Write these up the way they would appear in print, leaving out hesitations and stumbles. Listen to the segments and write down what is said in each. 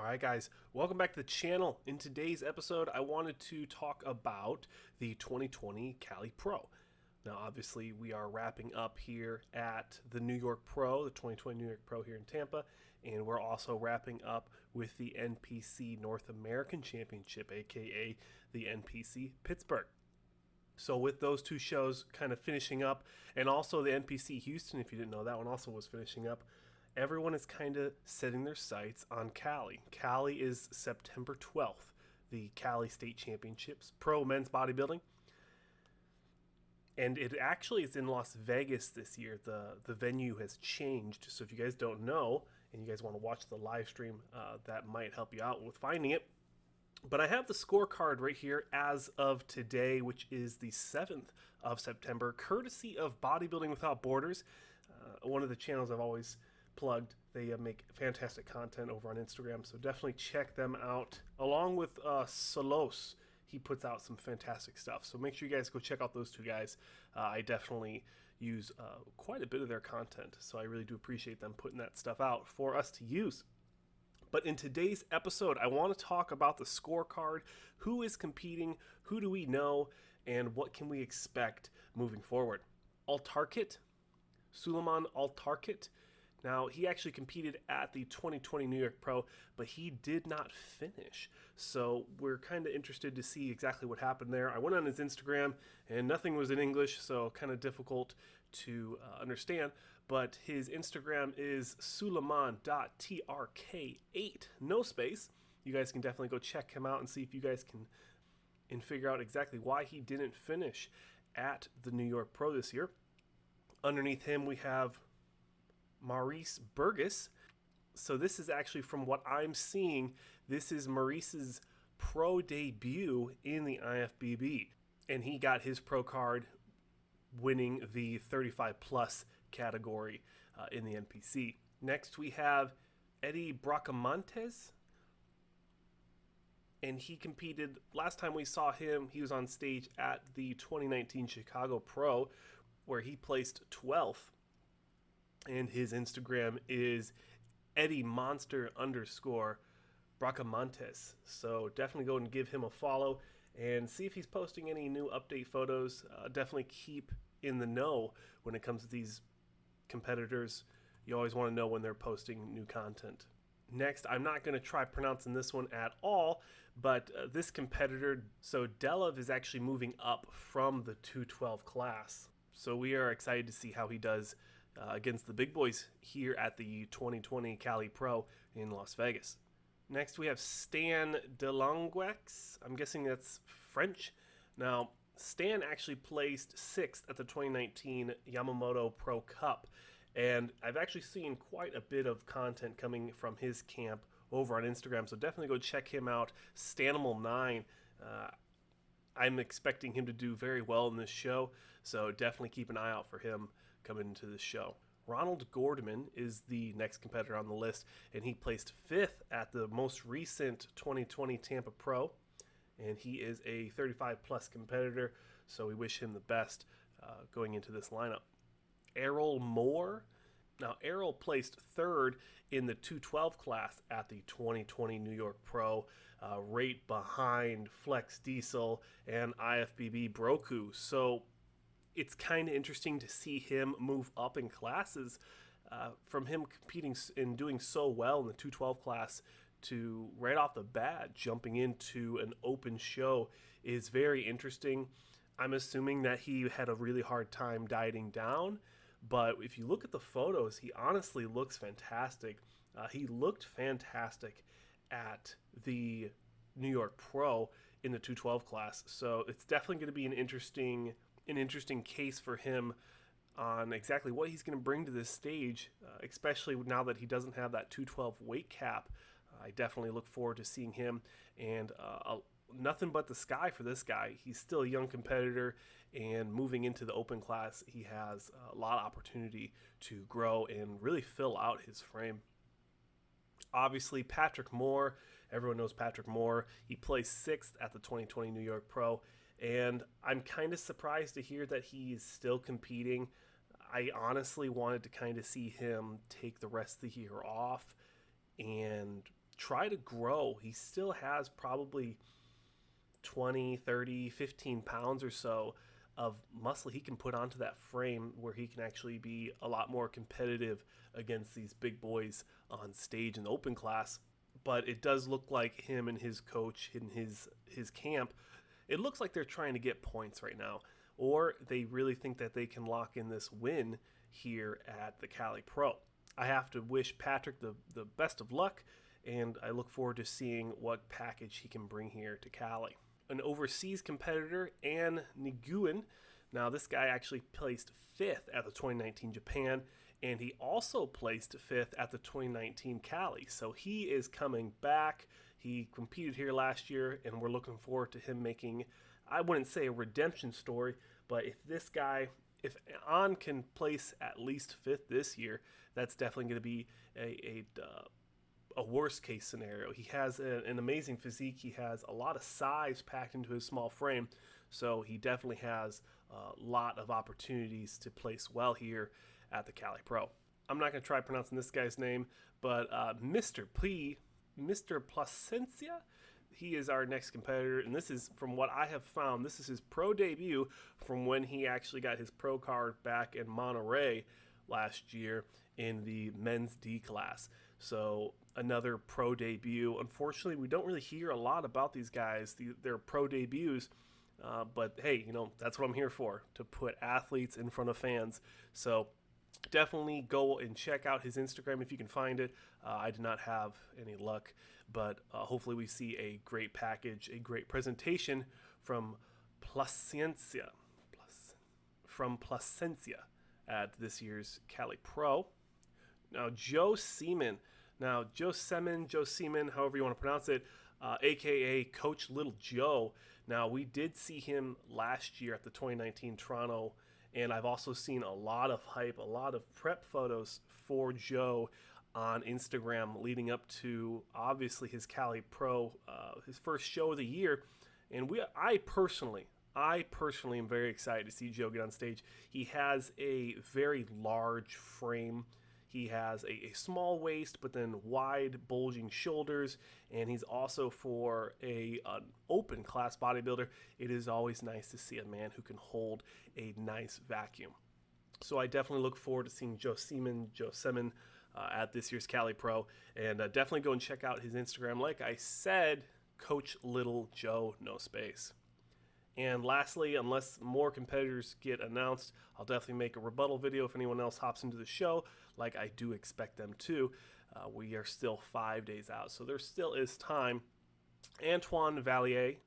Alright guys, welcome back to the channel. In today's episode, I wanted to talk about the 2020 Cali Pro. Now obviously we are wrapping up here at the New York Pro, the 2020 New York Pro here in Tampa, and we're also wrapping up with the NPC North American Championship, aka the NPC Pittsburgh. So with those two shows kind of finishing up, and also the NPC Houston, if you didn't know, that one also was finishing up, everyone is kind of setting their sights on Cali. Cali is September 12th, the Cali State Championships, Pro Men's Bodybuilding. And it actually is in Las Vegas this year. The venue has changed. So if you guys don't know, and you guys want to watch the live stream, that might help you out with finding it. But I have the scorecard right here as of today, which is the 7th of September, courtesy of Bodybuilding Without Borders, one of the channels I've always plugged. They make fantastic content over on Instagram, so definitely check them out. Along with Solos, he puts out some fantastic stuff, so make sure you guys go check out those two guys. I definitely use quite a bit of their content, so I really do appreciate them putting that stuff out for us to use. But in today's episode, I want to talk about the scorecard, who is competing, who do we know, and what can we expect moving forward. Altarkit, Suleiman Altarkit. Now, he actually competed at the 2020 New York Pro, but he did not finish. So we're kind of interested to see exactly what happened there. I went on his Instagram, and nothing was in English, so kind of difficult to understand. But his Instagram is suleiman.trk8, no space. You guys can definitely go check him out and see if you guys can figure out exactly why he didn't finish at the New York Pro this year. Underneath him, we have Maurice Burgess. So this is actually, from what I'm seeing, this is Maurice's pro debut in the IFBB, and he got his pro card winning the 35 plus category in the NPC. Next we have Eddie Bracamontes, and he competed, last time we saw him, he was on stage at the 2019 Chicago Pro, where he placed 12th. And his Instagram is Eddie Monster _ Bracamontes. So definitely go and give him a follow and see if he's posting any new update photos. Definitely keep in the know when it comes to these competitors. You always want to know when they're posting new content. Next, I'm not going to try pronouncing this one at all, but this competitor, so Delev, is actually moving up from the 212 class. So we are excited to see how he does against the big boys here at the 2020 Cali Pro in Las Vegas. Next we have Stan Delonguex. I'm guessing that's French. Now, Stan actually placed 6th at the 2019 Yamamoto Pro Cup, and I've actually seen quite a bit of content coming from his camp over on Instagram, so definitely go check him out. Stanimal9. I'm expecting him to do very well in this show, so definitely keep an eye out for him coming into this show. Ronald Gordman is the next competitor on the list, and he placed 5th at the most recent 2020 Tampa Pro, and he is a 35 plus competitor, so we wish him the best going into this lineup. Errol Moore. Now, Errol placed 3rd in the 212 class at the 2020 New York Pro, right behind Flex Diesel and IFBB Broku. So it's kind of interesting to see him move up in classes from him competing and doing so well in the 212 class to right off the bat jumping into an open show is very interesting. I'm assuming that he had a really hard time dieting down, but if you look at the photos, he honestly looks fantastic. He looked fantastic at the New York Pro in the 212 class, so it's definitely going to be an interesting case for him on exactly what he's going to bring to this stage, especially now that he doesn't have that 212 weight cap. I definitely look forward to seeing him, and nothing but the sky for this guy. He's still a young competitor, and moving into the open class, he has a lot of opportunity to grow and really fill out his frame. Obviously, Patrick Moore. Everyone knows Patrick Moore. He placed 6th at the 2020 New York Pro, and I'm kind of surprised to hear that he's still competing. I honestly wanted to kind of see him take the rest of the year off and try to grow. He still has probably 20, 30, 15 pounds or so of muscle he can put onto that frame where he can actually be a lot more competitive against these big boys on stage in the open class. But it does look like him and his coach in his camp, it looks like they're trying to get points right now, or they really think that they can lock in this win here at the Cali Pro. I have to wish Patrick the best of luck, and I look forward to seeing what package he can bring here to Cali. An overseas competitor, An Nguyen. Now, this guy actually placed 5th at the 2019 Japan, and he also placed 5th at the 2019 Cali. So he is coming back. He competed here last year, and we're looking forward to him making, I wouldn't say a redemption story, but if An can place at least 5th this year, that's definitely going to be a worst case scenario. He has an amazing physique. He has a lot of size packed into his small frame, so he definitely has a lot of opportunities to place well here at the Cali Pro. I'm not going to try pronouncing this guy's name, but Mr Placencia, he is our next competitor, and this is, from what I have found, this is his pro debut from when he actually got his pro card back in Monterey last year in the men's D class. So another pro debut. Unfortunately, we don't really hear a lot about these guys, their pro debuts, but hey, you know, that's what I'm here for, to put athletes in front of fans. So definitely go and check out his Instagram if you can find it. I did not have any luck, but hopefully we see a great package, a great presentation from Placencia at this year's Cali Pro. Now, Joe Seaman, however you want to pronounce it, aka Coach Little Joe. Now, we did see him last year at the 2019 Toronto, and I've also seen a lot of hype, a lot of prep photos for Joe on Instagram leading up to, obviously, his Cali Pro, his first show of the year. And I personally am very excited to see Joe get on stage. He has a very large frame. He has a small waist, but then wide, bulging shoulders, and he's also, for an open class bodybuilder, it is always nice to see a man who can hold a nice vacuum. So I definitely look forward to seeing Joe Seaman at this year's Cali Pro, and definitely go and check out his Instagram. Like I said, Coach Little Joe, no space. And lastly, unless more competitors get announced, I'll definitely make a rebuttal video if anyone else hops into the show, like I do expect them to. We are still 5 days out, so there still is time. Antoine Valent,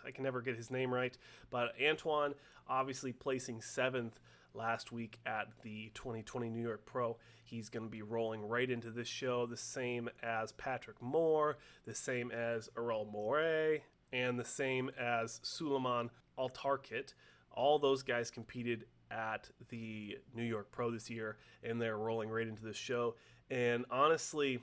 I can never get his name right, but Antoine obviously placing 7th last week at the 2020 New York Pro. He's going to be rolling right into this show, the same as Patrick Moore, the same as Errol Moray, and the same as Suleiman Altarkit. All those guys competed at the New York Pro this year, and they're rolling right into this show. And honestly,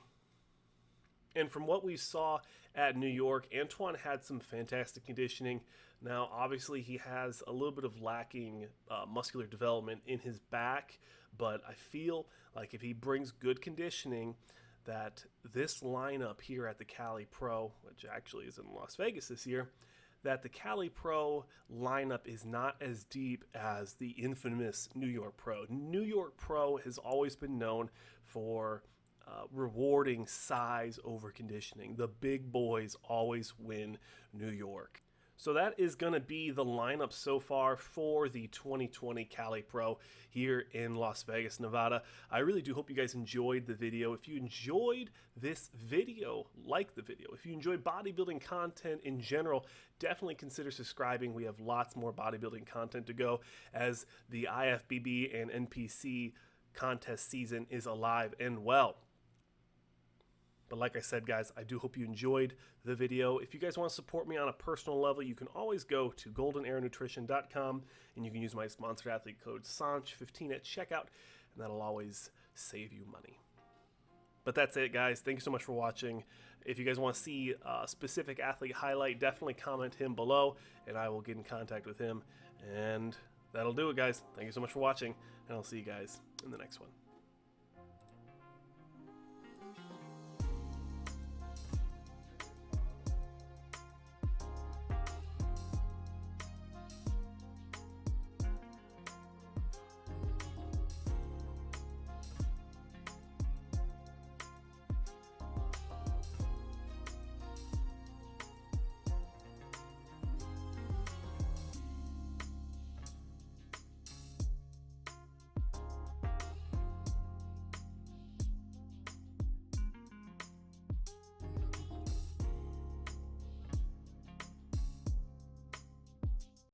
and from what we saw at New York, Antoine had some fantastic conditioning. Now, obviously, he has a little bit of lacking muscular development in his back, but I feel like if he brings good conditioning, that this lineup here at the Cali Pro, which actually is in Las Vegas this year, that the Cali Pro lineup is not as deep as the infamous New York Pro. New York Pro has always been known for rewarding size over conditioning. The big boys always win New York. So that is going to be the lineup so far for the 2020 Cali Pro here in Las Vegas, Nevada. I really do hope you guys enjoyed the video. If you enjoyed this video, like the video. If you enjoy bodybuilding content in general, definitely consider subscribing. We have lots more bodybuilding content to go as the IFBB and NPC contest season is alive and well. But like I said, guys, I do hope you enjoyed the video. If you guys want to support me on a personal level, you can always go to goldenarrownutrition.com, and you can use my sponsored athlete code SANCH15 at checkout, and that'll always save you money. But that's it, guys. Thank you so much for watching. If you guys want to see a specific athlete highlight, definitely comment him below, and I will get in contact with him. And that'll do it, guys. Thank you so much for watching, and I'll see you guys in the next one.